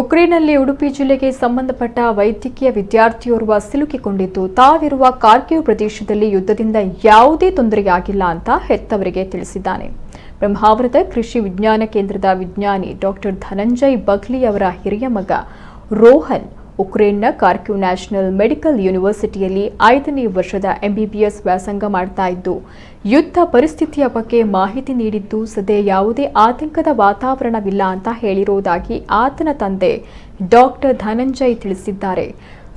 ಉಕ್ರೇನ್ನಲ್ಲಿ ಉಡುಪಿ ಜಿಲ್ಲೆಗೆ ಸಂಬಂಧಪಟ್ಟ ವೈದ್ಯಕೀಯ ವಿದ್ಯಾರ್ಥಿಯೋರ್ವ ಸಿಲುಕಿಕೊಂಡಿದ್ದು ತಾವಿರುವ ಕಾರ್ಕಿವ್ ಪ್ರದೇಶದಲ್ಲಿ ಯುದ್ಧದಿಂದ ಯಾವುದೇ ತೊಂದರೆಯಾಗಿಲ್ಲ ಅಂತ ಹೆತ್ತವರಿಗೆ ತಿಳಿಸಿದ್ದಾನೆ. ಬ್ರಹ್ಮಾವರದ ಕೃಷಿ ವಿಜ್ಞಾನ ಕೇಂದ್ರದ ವಿಜ್ಞಾನಿ ಡಾಕ್ಟರ್ ಧನಂಜಯ್ ಬಗ್ಲಿ ಅವರ ಹಿರಿಯ ಮಗ ರೋಹನ್ ಉಕ್ರೇನ್ನ ಕಾರ್ಕಿವ್ ನ್ಯಾಷನಲ್ ಮೆಡಿಕಲ್ ಯೂನಿವರ್ಸಿಟಿಯಲ್ಲಿ 5ನೇ ವರ್ಷದ MBBS ವ್ಯಾಸಂಗ ಮಾಡ್ತಾ ಇದ್ದು ಯುದ್ಧ ಪರಿಸ್ಥಿತಿಯ ಬಗ್ಗೆ ಮಾಹಿತಿ ನೀಡಿದ್ದು ಸದ್ಯ ಯಾವುದೇ ಆತಂಕದ ವಾತಾವರಣವಿಲ್ಲ ಅಂತ ಹೇಳಿರುವುದಾಗಿ ಆತನ ತಂದೆ ಡಾಕ್ಟರ್ ಧನಂಜಯ್ ತಿಳಿಸಿದ್ದಾರೆ.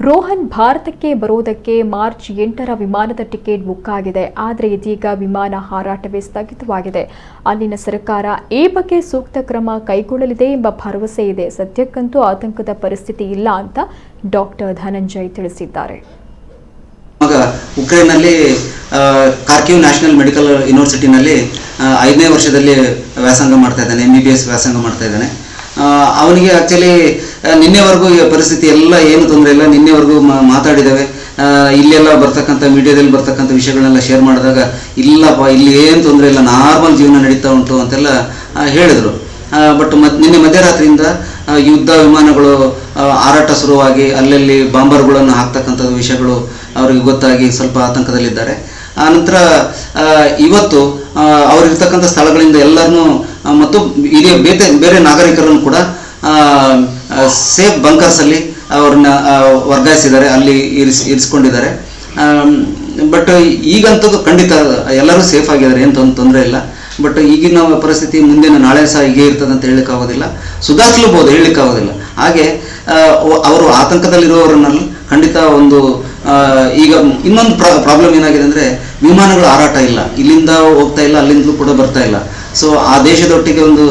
ರೋಹನ್ ಭಾರತಕ್ಕೆ ಬರೋದಕ್ಕೆ ಮಾರ್ಚ್ 8ರ ವಿಮಾನದ ಟಿಕೆಟ್ ಬುಕ್ ಆಗಿದೆ. ಆದರೆ ಇದೀಗ ವಿಮಾನ ಹಾರಾಟವೇ ಸ್ಥಗಿತವಾಗಿದೆ. ಅಲ್ಲಿನ ಸರ್ಕಾರ ಈ ಬಗ್ಗೆ ಸೂಕ್ತ ಕ್ರಮ ಕೈಗೊಳ್ಳಲಿದೆ ಎಂಬ ಭರವಸೆ ಇದೆ. ಸದ್ಯಕ್ಕಂತೂ ಆತಂಕದ ಪರಿಸ್ಥಿತಿ ಇಲ್ಲ ಅಂತ ಡಾಕ್ಟರ್ ಧನಂಜಯ್ ತಿಳಿಸಿದ್ದಾರೆ. ಉಕ್ರೇನ್ನಲ್ಲಿ ಕಾರ್ಕಿವ್ ನ್ಯಾಷನಲ್ ಮೆಡಿಕಲ್ ಯೂನಿವರ್ಸಿಟಿನಲ್ಲಿ 5ನೇ ವರ್ಷದಲ್ಲಿ ವ್ಯಾಸಂಗ ಮಾಡ್ತಾ ಇದ್ದಾನೆ. MBBS ವ್ಯಾಸಂಗ ಮಾಡ್ತಾ ಇದ್ದಾನೆ. ಅವನಿಗೆ ಆ್ಯಕ್ಚುಲಿ ನಿನ್ನೆವರೆಗೂ ಈ ಪರಿಸ್ಥಿತಿ ಎಲ್ಲ ಏನು ತೊಂದರೆ ಇಲ್ಲ. ನಿನ್ನೆವರೆಗೂ ಮಾತಾಡಿದ್ದೇವೆ. ಇಲ್ಲೆಲ್ಲ ಬರ್ತಕ್ಕಂಥ ಮೀಡಿಯಾದಲ್ಲಿ ಬರ್ತಕ್ಕಂಥ ವಿಷಯಗಳನ್ನೆಲ್ಲ ಶೇರ್ ಮಾಡಿದಾಗ ಇಲ್ಲಪ್ಪ ಇಲ್ಲಿ ಏನು ತೊಂದರೆ ಇಲ್ಲ, ನಾರ್ಮಲ್ ಜೀವನ ನಡೀತಾ ಉಂಟು ಅಂತೆಲ್ಲ ಹೇಳಿದರು. ಬಟ್ ನಿನ್ನೆ ಮಧ್ಯರಾತ್ರಿಯಿಂದ ಯುದ್ಧ ವಿಮಾನಗಳು ಹಾರಾಟ ಶುರುವಾಗಿ ಅಲ್ಲಲ್ಲಿ ಬಾಂಬರ್ಗಳನ್ನು ಹಾಕ್ತಕ್ಕಂಥದ್ದು ವಿಷಯಗಳು ಅವರಿಗೆ ಗೊತ್ತಾಗಿ ಸ್ವಲ್ಪ ಆತಂಕದಲ್ಲಿದ್ದಾರೆ. ಆನಂತರ ಇವತ್ತು ಅವರಿರ್ತಕ್ಕಂಥ ಸ್ಥಳಗಳಿಂದ ಎಲ್ಲರನ್ನೂ ಮತ್ತು ಇದೇ ಬೇರೆ ನಾಗರಿಕರನ್ನು ಕೂಡ ಸೇಫ್ ಬಂಕರ್ಸಲ್ಲಿ ಅವ್ರನ್ನ ವರ್ಗಾಯಿಸಿದ್ದಾರೆ, ಅಲ್ಲಿ ಇರಿಸ್ಕೊಂಡಿದ್ದಾರೆ. ಬಟ್ ಈಗಂತೂ ಖಂಡಿತ ಎಲ್ಲರೂ ಸೇಫ್ ಆಗಿದ್ದಾರೆ, ಏನು ತೊಂದರೆ ಇಲ್ಲ. ಬಟ್ ಈಗಿನ ಪರಿಸ್ಥಿತಿ ಮುಂದಿನ ನಾಳೆ ಸಹ ಹೀಗೆ ಇರ್ತದೆ ಅಂತ ಹೇಳಲಿಕ್ಕಾಗೋದಿಲ್ಲ, ಸುಧಾರಿಸಲೂಬಹುದು, ಹೇಳಲಿಕ್ಕಾಗೋದಿಲ್ಲ. ಹಾಗೆ ಅವರು ಆತಂಕದಲ್ಲಿರುವವರನ್ನಲ್ಲಿ ಖಂಡಿತ ಒಂದು ಈಗ ಇನ್ನೊಂದು ಪ್ರಾಬ್ಲಮ್ ಏನಾಗಿದೆ ಅಂದರೆ ವಿಮಾನಗಳ ಹಾರಾಟ ಇಲ್ಲ, ಇಲ್ಲಿಂದ ಹೋಗ್ತಾ ಇಲ್ಲ, ಅಲ್ಲಿಂದಲೂ ಕೂಡ ಬರ್ತಾ ಇಲ್ಲ. ಸೊ ಆ ದೇಶದೊಟ್ಟಿಗೆ ಒಂದು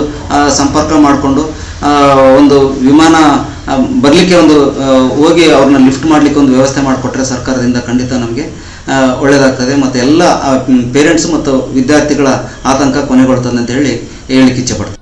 ಸಂಪರ್ಕ ಮಾಡಿಕೊಂಡು ಒಂದು ವಿಮಾನ ಬರಲಿಕ್ಕೆ ಒಂದು ಹೋಗಿ ಅವ್ರನ್ನ ಲಿಫ್ಟ್ ಮಾಡಲಿಕ್ಕೆ ಒಂದು ವ್ಯವಸ್ಥೆ ಮಾಡಿಕೊಟ್ರೆ ಸರ್ಕಾರದಿಂದ ಖಂಡಿತ ನಮಗೆ ಒಳ್ಳೆಯದಾಗ್ತದೆ. ಮತ್ತು ಎಲ್ಲ ಪೇರೆಂಟ್ಸ್ ಮತ್ತು ವಿದ್ಯಾರ್ಥಿಗಳ ಆತಂಕ ಕೊನೆಗೊಳ್ತದೆ ಅಂತ ಹೇಳಲಿಕ್ಕೆ ಇಚ್ಛೆಪಡ್ತೀನಿ.